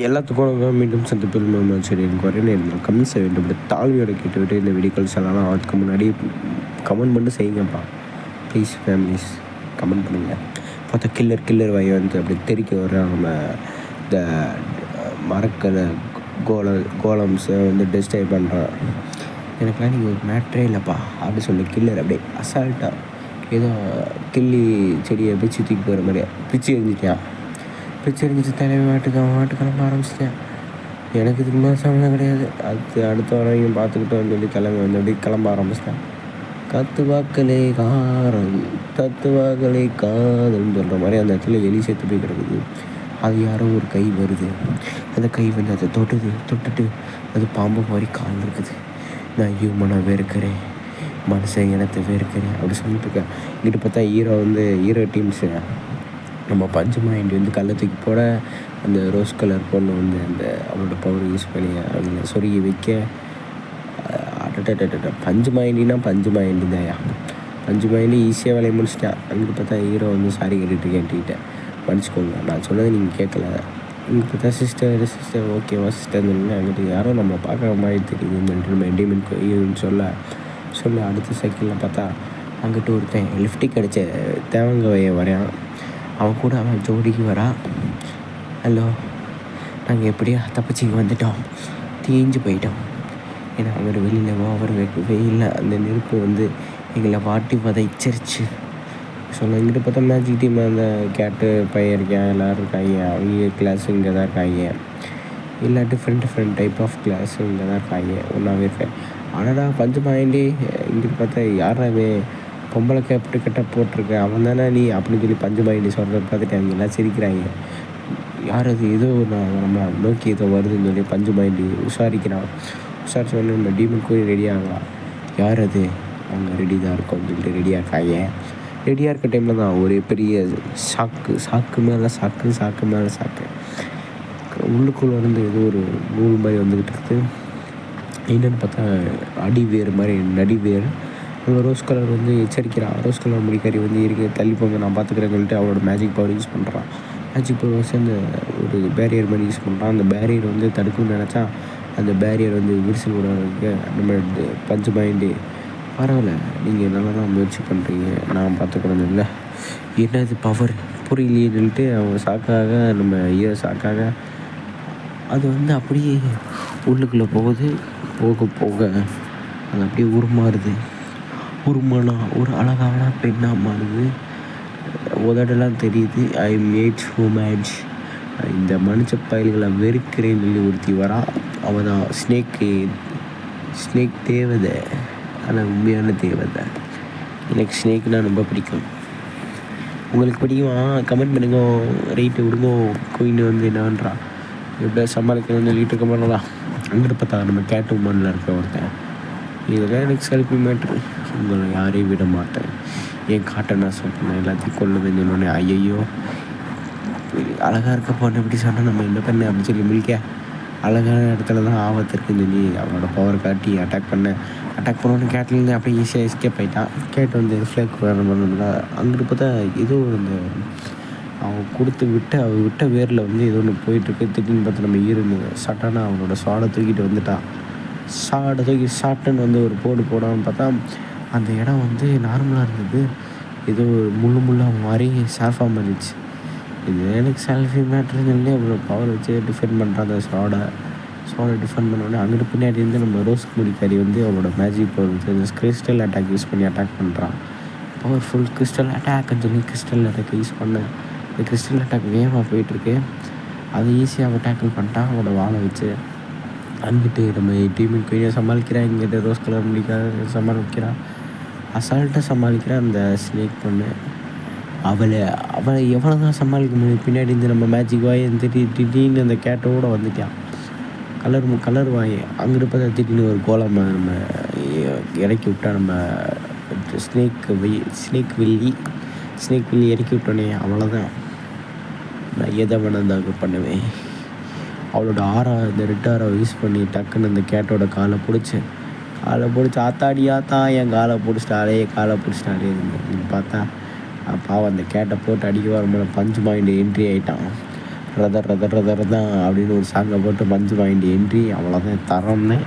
எல்லாத்துக்கும் மீண்டும் சந்திப்பில் முகமது சரி குறை நேர்ந்தால் கமெண்ட் செய்ய வேண்டும். இப்படி தாழ்மையோட கேட்டுவிட்டு இந்த வீடியோக்கள் சொல்லலாம். அதுக்கு முன்னாடி கமெண்ட் பண்ணி செய்யுங்கப்பா ப்ளீஸ். ஃபேமிலிஸ் கமெண்ட் பண்ணுங்கள். பார்த்தா கில்லர் வாய் வந்து அப்படி தெரிக்க வர நம்ம இந்த மரக்கலை கோலம்ஸை வந்து டிஸ்ட்ரைப் பண்ணுறான். எனக்குலாம் நீங்கள் ஒரு மேட்ரே இல்லைப்பா அப்படி சொல்லி கில்லர் அப்படியே அசால்ட்டாக ஏதோ கிள்ளி செடியை பிச்சு தூக்கி போகிற மாதிரியா பிச்சு எரிஞ்சிட்டான். பிச்சு எரிஞ்சிட்டு தலைமை மாட்டு கிளம்ப ஆரம்பிச்சிட்டேன். எனக்கு இதுக்கு மேலே சம்மந்தம் கிடையாது. அடுத்த வரையும் பார்த்துக்கிட்டோன்னு சொல்லி தலைமை வந்து அப்படி கிளம்ப ஆரம்பிச்சிட்டேன். கத்துவாக்களே காரம் தத்துவாக்களே காதல்னு சொல்கிற மாதிரி அந்த இடத்துல எலி சேர்த்து போய் கிடக்குது. அது யாரோ ஒரு கை வருது. அந்த கை வந்து அதை தொட்டுட்டு அது பாம்பு மாதிரி கால் இருக்குது. நான் ஹியூமனாக வேறுக்கிறேன், மனுஷன் இனத்தை வேறுக்கிறேன் அப்படி சொல்லிட்டு இருக்கேன். இங்கிட்டு பார்த்தா ஹீரோ டீம்ஸு நம்ம பஞ்சமாயிண்டி வந்து கல்லை தூக்கி போட அந்த ரோஸ் கலர் பொண்ணு வந்து அந்த அவளோட பவர் யூஸ் பண்ணி அவங்க சொருகி வைக்க பஞ்சமாயிண்டி தான்யா. பஞ்சமாயிண்டி ஈஸியாக வேலையை முடிச்சிட்டேன். அங்கிட்டு பார்த்தா ஹீரோ வந்து சாரி கேட்டுக்கிட்டேன், மன்னிச்சிக்கோங்க நான் சொன்னதை நீங்கள் கேட்கல. இங்கே பார்த்தா சிஸ்டர் ஓகேவா சிஸ்டர்னு சொல்லி அங்கிட்டு யாரோ நம்ம பார்க்குற மாதிரி தெரியுதுன்னு சொல்லிட்டு நம்ம என்டிமெண்ட் ஹீரோன்னு சொல்ல அடுத்த செகண்டில் பார்த்தா அங்கிட்டு ஒருத்தன் லிஃப்டிக் அடித்த தேவங்க வரையான். அவன் கூட அவன் ஜோடிக்கு வரான். ஹலோ, நாங்கள் எப்படியா தப்பிச்சிக்கு வந்துட்டோம், தீஞ்சு போயிட்டோம். ஏன்னா அவர் வெளியில் ஓவர் வெயிலில் அந்த நெருப்பு வந்து எங்களை வாட்டி வதைச்சிருச்சு. இங்கிட்ட பார்த்தா மேஜிக் டீம் அந்த கேட்டு பையன் இருக்கேன், எல்லோரும் இருக்காங்க. அவங்க கிளாஸு இங்கே தான் இருக்காங்க. இல்லை டிஃப்ரெண்ட் டைப் ஆஃப் கிளாஸு இங்கே தான் இருக்காங்க. ஒன்றாவே இருக்கேன். ஆனாடா பஞ்சமாயிண்டி இங்கிட்டு பார்த்தா யாராவே பொம்பளை கேப்ட்டு போட்டிருக்கேன் அவன் தானே நீ அப்படின்னு சொல்லி பஞ்சமாயிண்டி சொல்கிறத பார்த்துட்டு அவங்க எல்லாம் சிரிக்கிறாங்க. யார் அது ஏதோ நம்ம நோக்கி ஏதோ வருதுன்னு சொல்லி பஞ்சமாயிண்டி விசாரிக்கிறான். விசாரிச்சோடனே நம்ம டீமன் கூறி ரெடி ஆகலாம். யார் அது? அவங்க ரெடி தான் இருக்கோம்னு சொல்லிட்டு ரெடியாக இருக்காங்க. ரெடியாக இருக்க டைமில் தான் ஒரு பெரிய சாக்கு மேலே சாக்கு உள்ளுக்குள்ளே வந்து ஏதோ ஒரு நூல் மாதிரி வந்துக்கிட்டு இருக்குது. என்னென்னு பார்த்தா அடிவேர் மாதிரி நடிவேர். அந்த ரோஸ் கலர் வந்து எச்சரிக்கிறான். ரோஸ் கலர் முடிக்காரி வந்து இருக்க தள்ளி போங்க நான் பார்த்துக்கிறேன்னு சொல்லிட்டு அவளோட மேஜிக் பவர் யூஸ் பண்ணுறான். மேஜிக் பவர் வச்சு அந்த ஒரு பேரியர் மாதிரி யூஸ் பண்ணுறான். அந்த பேரியர் வந்து தடுக்கணும்னு நினச்சா அந்த பேரியர் வந்து விரிசல் விடாததுக்கு நம்ம பஞ்சமாயிண்டி பரவாயில்ல, நீங்கள் நல்லா தான் முயற்சி பண்ணுறீங்க, நான் பார்த்துக்கிறேன்னு இல்லை. என்னது பவர் புரியலையேன்னு சொல்லிட்டு அவங்க சாக்காக நம்ம சாக்காக அது வந்து அப்படியே உள்ளுக்குள்ளே போகுது. போக அது அப்படியே உருமானா ஒரு அழகான பெண்ணாக மாறுது. உதடெல்லாம் தெரியுது. ஐ மேட் ஹூமேன்ஸ், இந்த மனுஷ பயல்களை வெறுக்கிறேன்னு சொல்லி ஒருத்தி வரா. அவன் தான் ஸ்னேக் தேவதை. ஆனால் உண்மையான தேவதை. எனக்கு ஸ்னேக்னால் ரொம்ப பிடிக்கும். உங்களுக்கு பிடிக்குமா? கமெண்ட் பண்ணுங்க, ரேட்டு விடுங்க. குயின் வந்து என்னன்றான் எப்படியா சமாளிக்கணும்னு சொல்லிட்டு இருக்க மாட்டோம்டா. அங்கிட்டு பார்த்தா நம்ம கேட் உமனில் இருக்க ஒருத்தன், இதெல்லாம் எனக்கு செல்ஃபி மேட்ரு, உங்களை யாரையும் விட மாட்டேன், என் காட்டை நான் சொல்கிறேன் எல்லாத்தையும் கொல்லுவேன்னு சொன்னோடனே ஐயையோ அழகாக இருக்க பொண்ணு எப்படி சொன்னால் நம்ம என்ன பண்ண அப்படின்னு சொல்லி முடிக்க அழகான இடத்துல தான் ஆபத்து இருக்குன்னு சொல்லி அவனோட பவர் காட்டி அட்டாக் பண்ணோன்னு கேட்லேருந்து அப்படியே ஈஸியாக எஸ்கேப் ஆகிட்டான். கேட் வந்து ஃப்ளேக் பண்ணணும்ல. அங்கிட்டு பார்த்தா ஏதோ இந்த அவன் விட்ட வேரில் வந்து ஏதோ ஒன்று போயிட்டுருக்கு. திடீர்னு பார்த்து நம்ம சட்டானா அவனோட சாடை தூக்கிட்டு வந்துட்டான். சாட்டுன்னு வந்து ஒரு போடாமல் பார்த்தா அந்த இடம் வந்து நார்மலாக இருந்தது. ஏதோ முள்ளாக மாதிரி சாஃபாக மாறிடுச்சு. இது எனக்கு செல்ஃபி மேட்ருன்னு சொல்லி அவ்வளோ பவர் வச்சு டிஃபெண்ட் பண்ணுறான். அந்த சாடை டிஃபெண்ட் பண்ணோடனே அங்கிட்டு பின்னாடி இருந்து நம்ம ரோஸ் முடிக்காரி வந்து அவளோட மேஜிக் பவர் வச்சு அந்த கிறிஸ்டல் அட்டாக் யூஸ் பண்ணி அட்டாக் பண்ணுறான். பவர்ஃபுல் கிறிஸ்டல் அட்டாக்னு சொல்லி கிறிஸ்டல் அட்டாக் யூஸ் பண்ணேன். இந்த கிறிஸ்டல் அட்டாக் வேகமாக போயிட்டுருக்கு. அது ஈஸியாக டேக்கிள் பண்ணிட்டான் அவனோட வாழை வச்சு. அங்கிட்டு நம்ம டீமின் குயினை சமாளிக்கிறான். இங்கிட்ட ரோஸ் கலர் முடிக்காக சமாளிக்கிறான். அசால்ட்டாக சமாளிக்கிறான் அந்த ஸ்னேக் பொண்ணு. அவளை எவ்வளோ தான் சமாளிக்க முடியும்? பின்னாடி இருந்து நம்ம மேஜிக் வாயை திடீர்னு அந்த கேட்டோடு வந்துட்டான். கலர் வாயை அங்கிட்டு பார்த்தா திடீர்னு ஒரு கோலம் நம்ம இறக்கி விட்டா. நம்ம ஸ்னேக் வில்லி இறக்கி விட்டோன்னே அவ்வளோதான், நான் எதை வேணாந்தாங்க பண்ணுவேன். அவளோட இந்த ரெட் ஆராவை யூஸ் பண்ணி டக்குன்னு அந்த கேட்டோட காலை பிடிச்சி ஆத்தா என் காலை பிடிச்சிட்டாலே பார்த்தா பாவம் அந்த கேட்டை போட்டு அடிக்க வரும்போது பஞ்சமாயிண்டி என்ட்ரி ஆகிட்டான். ரதர் ரதர் ரதர் தான் அப்படின்னு ஒரு சாங்கை போட்டு பஞ்சு மைண்டி என்ட்ரி. அவ்வளோதான் தரம்னே.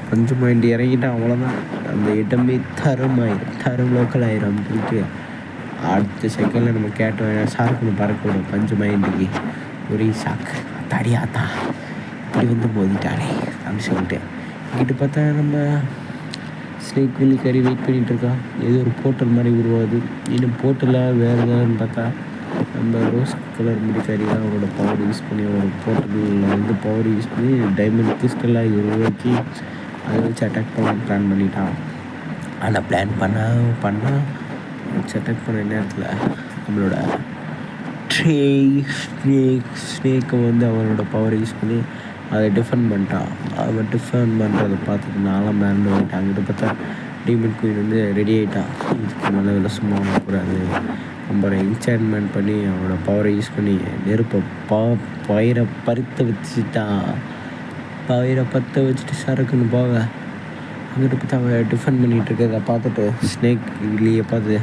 பஞ்சு மைண்டி இறங்கிட்டா அவ்வளோதான். அந்த இடமே தரும் லோக்கல் ஆயிரும் அப்படின்னு சொல்லிட்டு அடுத்த செகண்டில் நம்ம கேட்டோம் ஷார்க்குன்னு பறக்கணும் பஞ்சு மைண்டிக்கு. ஒரே ஷாக்கு, தடியாத்தா இப்படி வந்து மோதிட்டானே அப்படின்னு சொல்லிட்டு இங்கிட்டு பார்த்தா நம்ம ஸ்னேக் வில்லிக்காரி வெயிட் பண்ணிகிட்ருக்கா. ஏதோ ஒரு போர்ட்டல் மாதிரி உருவாகுது. இன்னும் போர்ட்டலாக வேறு எதான்னு பார்த்தா நம்ம ரோஸ் கலர் முடிக்காரி தான் அவரோட பவர் யூஸ் பண்ணி ஒரு போர்ட்டலில் வந்து பவர் யூஸ் பண்ணி டைமண்ட் கிறிஸ்டலாக இது உருவாக்கி அதை வச்சு அட்டாக் பண்ண பிளான் பண்ணிட்டான். ஆனால் பிளான் பண்ணால் வச்சு அட்டாக் பண்ண நேரத்தில் நம்மளோட ஸ்னேக்கை வந்து அவனோட பவரை யூஸ் பண்ணி அதை டிஃபெண்ட் பண்ணிட்டான். அவன் டிஃபெண்ட் பண்ணுறதை பார்த்துட்டு நான்லாம் பிளான் பண்ணிட்டான். அங்கிட்ட பார்த்தா டீமன் குயின் வந்து ரெடி ஆகிட்டான். இதுக்கு மேலே வேலை சும்மா கூடாது, நம்ம என்சான்மெண்ட் பண்ணி அவனோட பவரை யூஸ் பண்ணி நெருப்பை பயிரை பற்ற வச்சுட்டு சரக்குன்னு போக அங்கிட்ட பார்த்தா அவன் டிஃபெண்ட் பண்ணிகிட்டு இருக்கிறத பார்த்துட்டு ஸ்னேக் வில்லியை பார்த்து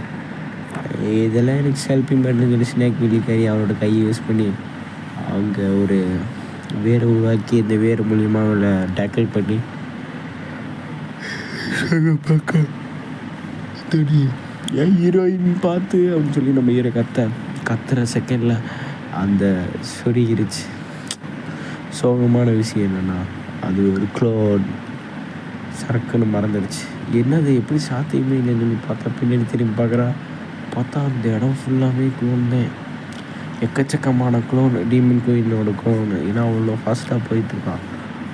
இதெல்லாம் எனக்கு ஹெல்ப்பிங் பண்ணுன்னு சொல்லி ஸ்னேக் வில்லிக்காரி அவனோட கையை யூஸ் பண்ணி அவங்க ஒரு வேரை உருவாக்கி இந்த வேறு மூலியமாக அவளை டேக்கிள் பண்ணி பார்க்க தெரியும் ஏன் ஹீரோயின் பார்த்து அப்படின்னு சொல்லி நம்ம ஹீரோ கத்துற செகண்டில் அந்த சொருகிருச்சு. சோகமான விஷயம் என்னென்னா அது ஒரு க்ளோன் சரக்குன்னு மறந்துடுச்சு. என்னது எப்படி சாத்தியமே இல்லைன்னு சொல்லி பார்த்தா பின்னாடி திரும்பி பார்த்தா அந்த இடம் ஃபுல்லாகவே க்ளோன் தான். எக்கச்சக்கமான க்ளோன், டீமன் குயினோட க்ளோனு. ஏன்னா அவ்வளோ ஃபாஸ்ட்டாக போயிட்டுருக்கான்.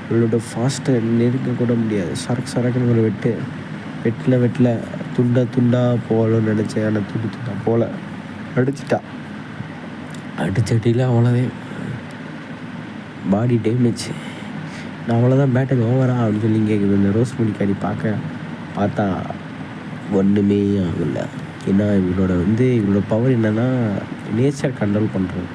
அவளோட ஃபாஸ்ட்டை நெருங்க கூட முடியாது. சரக்குன்னு ஒரு வெட்டில் துண்டாக போகணும்னு நினச்சேன். ஆனால் துண்டா போல அடிச்சட்டியில் அவ்வளோவே பாடி டேமேஜ். நான் அவ்வளோதான் பேட்டில் ஓவரா அப்படின்னு சொல்லி கேட்குது. இந்த ரோஸ் முடிக்காடி பார்த்தா ஒன்றுமே ஆகலை. ஏன்னா இவளோட பவர் என்னென்னா நேச்சர் கண்ட்ரோல் பண்ணுறது.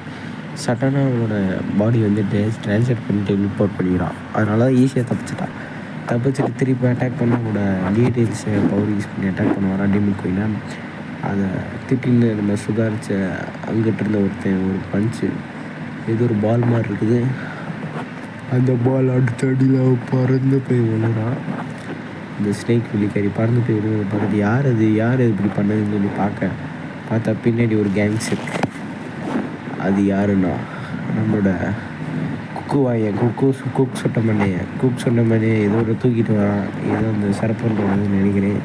சடனாக அவனோட பாடி வந்து ட்ரான்ஸ்லேட் பண்ணிட்டு ரிப்போர்ட் பண்ணிக்கிறான். அதனால தான் ஈஸியாக தப்பிச்சுட்டு திருப்பி அட்டாக் பண்ண அவனோட டீட்டெயில்ஸை பவர் யூஸ் பண்ணி அட்டாக் பண்ண வரான் டீமன் குயினை. அதை திட்டின்னு நம்ம சுதாரித்த அங்கிட்ட இருந்த ஒருத்தன் ஒரு பஞ்சு ஏதோ ஒரு பால் மாதிரி இருக்குது. அந்த பால் அடுத்த அடியில் பறந்து போய் விழுறான். இந்த ஸ்னேக் வில்லிக்காரி பறந்து போய் விழுந்து பார்த்துட்டு யார் இப்படி பண்ணதுன்னு சொல்லி பார்த்தா பின்னாடி ஒரு கேங்ஸ் இருக்கு. அது யாருன்னா நம்மளோட குக் சொட்ட மண்ணையை ஏதோ ஒரு தூக்கிட்டு வரான். ஏதோ அந்த சர்பண்டோடதுன்னு நினைக்கிறேன்.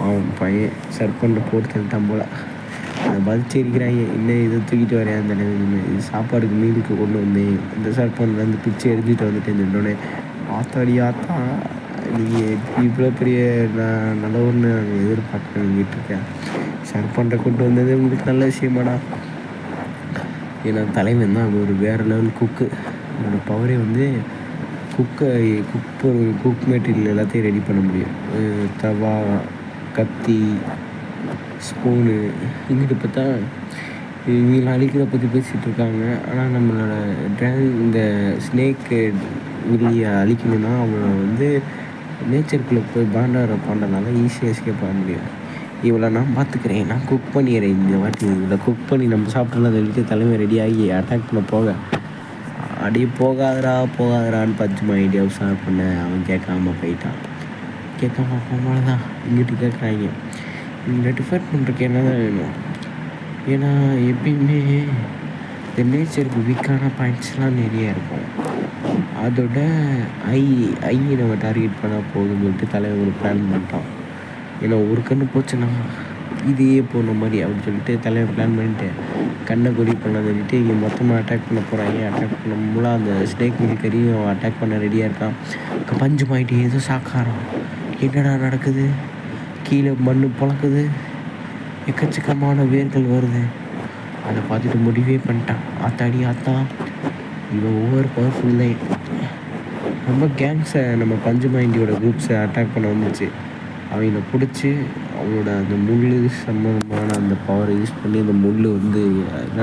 அவன் பையன் சர்பண்டை போட்டு தள்ளிட்டான் போல். அதை பதிச்சு இருக்கிறாங்க. இன்னும் இதை தூக்கிட்டு வரையா அந்த நிலைமை இது சாப்பாடுக்கு மீனுக்கு கொண்டு வந்தேன். இந்த சர்பண்ட்லேருந்து பிச்சு எரிஞ்சிட்டு வந்துட்டு நின்னோடனே ஆத்தா நீங்கள் இவ்வளோ பெரிய நல்லவன்னு நாங்கள் எதிர்பார்க்கணுங்கிட்டு இருக்கேன். சர்பண்டை கொண்டு வந்தது உங்களுக்கு நல்ல விஷயமாடா. ஏன்னா தலைவன் தான் ஒரு வேறு லெவல் குக்கு. என்னோடய பவரே வந்து குக் மெட்டீரியல் எல்லாத்தையும் ரெடி பண்ண முடியும். தவா, கத்தி, ஸ்பூனு. இங்கிட்டு பார்த்தா இவங்களாம் அழிக்கிறத பற்றி பேசிகிட்டு இருக்காங்க. ஆனால் நம்மளோட இந்த ஸ்னேக்கு வில்லியை அழிக்கணும்னா அவளை வந்து நேச்சருக்குள்ளே போய் பாண்டனால ஈஸியாக எஸ்கேப் ஆக முடியும். இவளை நான் பார்த்துக்கிறேன், நான் குக் பண்ணிடுறேன். இந்த வாட்டி இவளை குக் பண்ணி நம்ம சாப்பிட்டலாம் சொல்லிட்டு தலைமை ரெடியாகி அட்டாக் பண்ண அப்படியே போகாதரான்னு பச்சுமா ஐடியாவை ஸ்டார்ட் பண்ண. அவன் கேட்காம போகும்போது தான் இங்கிட்டு கேட்குறாங்க. இந்த டிஃபர் பண்ணுறதுக்கு என்ன தான் வேணும்? ஏன்னா எப்பயுமே இந்த நேச்சருக்கு வீக்கான பாயிண்ட்ஸ்லாம் நிறையா இருக்கும். அதோட ஐ நம்ம டார்கெட் பண்ணால் போதும்னு சொல்லிட்டு தலைவர் ஒரு பிளான் பண்ணிட்டான். ஏன்னா ஒரு கண்ணு போச்சுன்னா இதையே போன மாதிரி அப்படின்னு சொல்லிட்டு தலைவர் பிளான் பண்ணிட்டு கண்ணை கொடி பண்ண சொல்லிட்டு இங்கே மொத்தமாக அட்டாக் பண்ண போகிறாங்க. அட்டாக் பண்ண அந்த ஸ்னேக் மில்கரியும் அட்டாக் பண்ண ரெடியாக இருக்கான். பஞ்சு மாயிட்டு ஏதோ சாக்காரம். என்னடா நடக்குது? கீழே மண் பொழக்குது, எக்கச்சக்கமான வேர்கள் வருது. அதை பார்த்துட்டு முடிவே பண்ணிட்டான். ஆத்தா இவன் ஒவ்வொரு பவர்ஃபுல் தான். நம்ம கேங்ஸை நம்ம பஞ்சு மைண்டியோட குரூப்ஸை அட்டாக் பண்ண வந்துச்சு. அவங்கள பிடிச்சி அவங்களோட அந்த முள் சம்மந்தமான அந்த பவரை யூஸ் பண்ணி அந்த முள் வந்து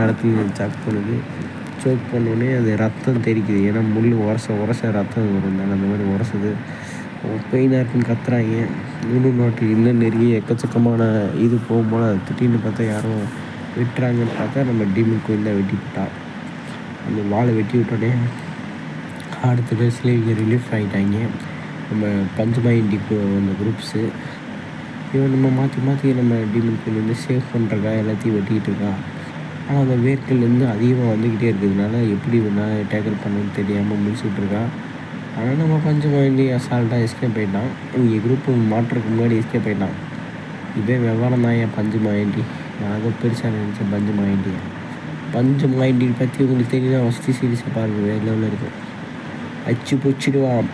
இடத்துலையும் சோக் பண்ணோடனே அது ரத்தம் தெரிக்குது. ஏன்னா முள் உரச ரத்தம் வரும். அந்த மாதிரி உரசுது. பெயினாக இருக்குன்னு கத்துறாங்க. இன்னும் நிறைய எக்கச்சக்கமான இது போகும்போது அது திட்டின்னு பார்த்தா யாரும் விட்டுறாங்கன்னு பார்த்தா நம்ம டீமன் கோயில் தான் வெட்டிவிட்டான். அந்த வாழை வெட்டி விட்டோடனே அடுத்த டேஸில் இங்கே ரிலீஃப் ஆகிட்டாங்க. நம்ம பஞ்சமாயிண்டி அந்த குரூப்ஸு இவன் நம்ம மாற்றி நம்ம டீமன்குள்ளேருந்து சேவ் பண்ணுறக்கா எல்லாத்தையும் வெட்டிக்கிட்டு இருக்கான். ஆனால் அந்த வேர்க்கல்லேருந்து அதிகமாக வந்துக்கிட்டே இருக்கிறதுனால எப்படி வேணால் டேக்கிள் பண்ணணும்னு தெரியாமல் முடிச்சுட்டு இருக்கான். ஆனால் நம்ம பஞ்சமாயிண்டி அசால்ட்டாக எஸ்கேப் போயிட்டான். இங்கே குரூப்பு மாற்றுறதுக்கு முன்னாடி எஸ்கேப் போயிட்டான். இதே விவரம் தான் என் பஞ்சமாயிண்டி. நான் அதை பெருசாக நினச்சேன் பஞ்சமாயிண்டி பற்றி உங்களுக்கு தெரியுன்னா ஃபஸ்ட்டு சீரியஸாக பாருங்கள், வேறு லெவலில் இருக்கும். அச்சு பொச்சிடுவான்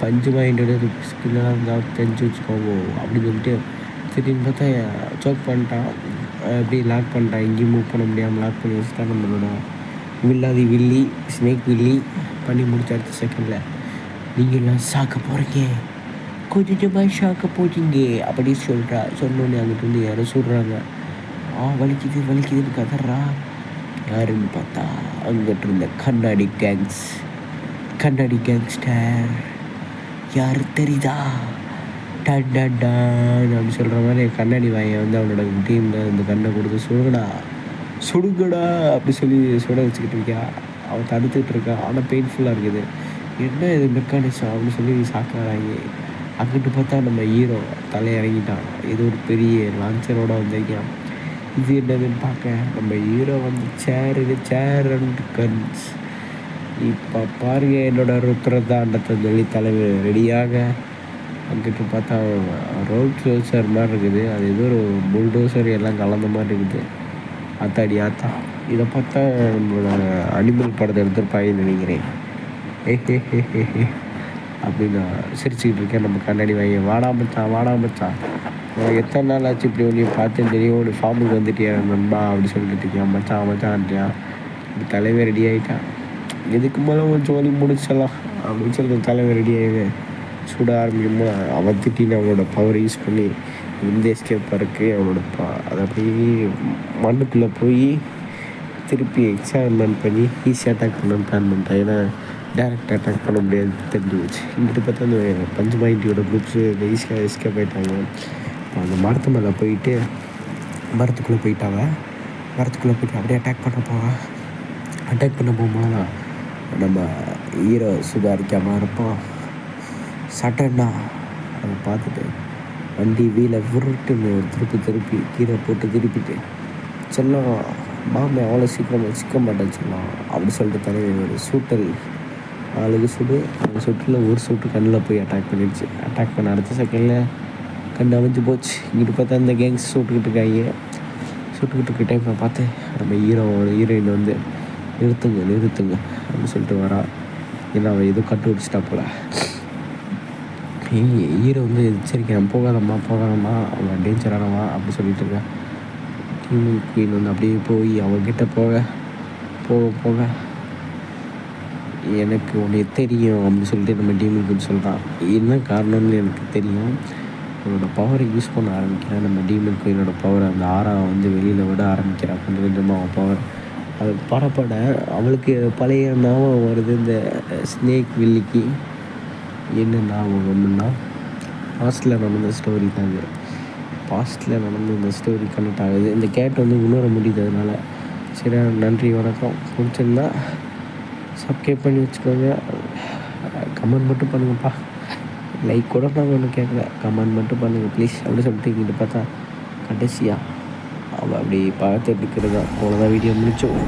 பஞ்சமாயிண்டியோட ஸ்கில்லாம் இருந்தால் தெரிஞ்சு வச்சுக்கோங்க அப்படின்னு சொல்லிட்டு திடீர்னு பார்த்தா சோக் பண்ணிட்டான். அப்படியே லாக் பண்ணிட்டான். எங்கேயும் மூவ் பண்ண முடியாமல் லாக் பண்ணி வச்சுட்டான். நம்மளோட வில்லி ஸ்னேக் வில்லி பண்ணி முடிச்ச அடுத்த செகண்டில் நீங்கள்லாம் சாக்க போகிறீங்க, கொஞ்சமாக ஷாக்க போச்சிங்க அப்படி சொன்னோன்னே அங்கிட்டு வந்து யாரோ சொல்கிறாங்க. வலிக்குதுன்னு கதறா. யாருன்னு பார்த்தா அங்கிட்டு இருந்த கண்ணாடி கேங்ஸ்டர் யார் தெரியுதா டான் அப்படி சொல்கிற மாதிரி கண்ணாடி வாயை வந்து அவனோட டீமில் இந்த கண்ணை கொடுத்து சுடுங்கடா அப்படி சொல்லி சுட வச்சுக்கிட்டு இருக்கா. அவன் தடுத்துக்கிட்டு இருக்கான். ஆனால் பெயின்ஃபுல்லாக இருக்குது. என்ன இது மெக்கானிசம் அப்படின்னு சொல்லி சாக்கிறாங்க. அங்கிட்டு பார்த்தா நம்ம ஹீரோ தலையிறங்கிட்டான். ஏதோ ஒரு பெரிய லான்ச்சரோட வந்திருக்கான். இது என்னதுன்னு பார்க்க நம்ம ஹீரோ வந்து சேர் அண்ட் கன்ஸ். இப்போ பாருங்க என்னோட ருத்ரதாண்டத்தை சொல்லி தலைவர் ரெடியாக. அங்கிட்டு பார்த்தா ரோட் க்ளோசர் மாதிரி இருக்குது. அது ஏதோ ஒரு புல்டோசர் எல்லாம் கலந்த மாதிரி இருக்குது. ஆத்தா இதை பார்த்தா நம்மளோட அனிமல் படத்தை எடுத்துருப்பாங்கன்னு நினைக்கிறேன். அப்படின்னு நான் சிரிச்சுக்கிட்டு இருக்கேன். நம்ம கண்ணாடி வாங்கி வாடா மச்சான் எத்தனை நாள் ஆச்சு இப்படி ஒன்று பார்த்துன்னு தெரியும், ஒரு ஃபார்முக்கு வந்துட்டியா நண்பா அப்படி சொல்லிட்டு இருக்கேன். மச்சான்ட்டியான் இப்படி தலைவர் ரெடி ஆகிட்டான். எதுக்கு மேலே ஒரு ஜோலி முடிச்சிடலாம் அப்படின்னு சொல்லி தலைவர் ரெடி ஆகிடுவேன். சுட ஆரம்பிக்குமோ அவன் திட்டின்னு அவனோட பவர் யூஸ் பண்ணி இந்த எஸ்கேப்பாக இருக்குது அவனோட அதை அப்படியே மண்ணுக்குள்ளே போய் திருப்பி எக்ஸாமின் பண்ணி ஈஸியாக அட்டாக் பண்ணணும்னு பிளான் பண்ணிட்டேன். ஏன்னா டேரெக்டாக அட்டாக் பண்ண முடியாது தெரிஞ்சு போச்சு. இங்கிட்ட பார்த்தா அந்த பஞ்சமாயிண்டியோட குரூப்ஸு ஈஸியாக எஸ்கேப் ஆகிட்டாங்க. அந்த மரத்து மேலே போயிட்டு மரத்துக்குள்ளே போயிட்டு அப்படியே அட்டாக் பண்ண போகும்போது தான் நம்ம ஹீரோ சுதாரிக்காமல் இருப்போம். சட்டன்னா அதை பார்த்துட்டு வண்டி வீலை விருட்டுன்னு திருப்பி கீரை போட்டு திருப்பிட்டு செல்லம் மாமே அவ்வளோ சீக்கிரமாக சிக்க மாட்டேன்னு சொல்லலாம் அப்படி சொல்லிட்டு தலைவர் ஒரு சூட்டல் 4 சுடு. அந்த சுட்டில் ஒரு சுட்டு கண்ணில் போய் அட்டாக் பண்ணிடுச்சு. அட்டாக் பண்ண அடுத்த செகண்டில் கண் அமைஞ்சு போச்சு. இங்கிட்டு பார்த்தா அந்த கேங்ஸ் சுட்டுக்கிட்டு இருக்க டைமில் பார்த்து நம்ம ஹீரோயின் வந்து நிறுத்துங்க அப்படின்னு சொல்லிட்டு வரா. ஏன்னா அவன் எதுவும் கட்டு பிடிச்சிட்டா போல. ஹீரோ வந்து எச்சரிக்கிறேன், போகாதம்மா அவன் டேஞ்சரானவா அப்படி சொல்லிட்டு இருக்கேன். குயின் வந்து அப்படியே போய் அவன்கிட்ட போக எனக்கு உன்னை தெரியும் அப்படின்னு சொல்லிட்டு நம்ம டீமன் குயின் சொல்கிறான். என்ன காரணம்னு எனக்கு தெரியும். அவனோட பவரை யூஸ் பண்ண ஆரம்பிக்கிறேன். நம்ம டீமன் குயினோட பவரை அந்த ஆறாவை வந்து வெளியில் விட ஆரம்பிக்கிறான். கொஞ்சமாக அவன் பவர் அது படப்பட அவளுக்கு பழைய ஞாபகம் வருது. இந்த ஸ்னேக் வில்லிக்கு என்ன ஞாபகம்னா பாஸ்ட்டில் நடந்த ஸ்டோரி தாங்க. பாஸ்ட்டில் நடந்த இந்த ஸ்டோரி கனெக்ட் ஆகுது. இந்த கேட் வந்து உணர முடியுது. அதனால் சரி, நன்றி வணக்கம். பிடிச்சிருந்தா சப்ஸ்கிரைப் பண்ணி வச்சுக்கோங்க. கமெண்ட் மட்டும் பண்ணுங்கப்பா. லைக் கூட நான் ஒன்றும் கேட்கல, கமெண்ட் மட்டும் பண்ணுங்கள் ப்ளீஸ் அப்படி சொல்லிட்டு இங்கிட்ட பார்த்தா கடைசியாக அவள் அப்படி பார்த்துட்டு இருக்கிறதா. அவ்வளோதான், வீடியோ முடிச்சோம்.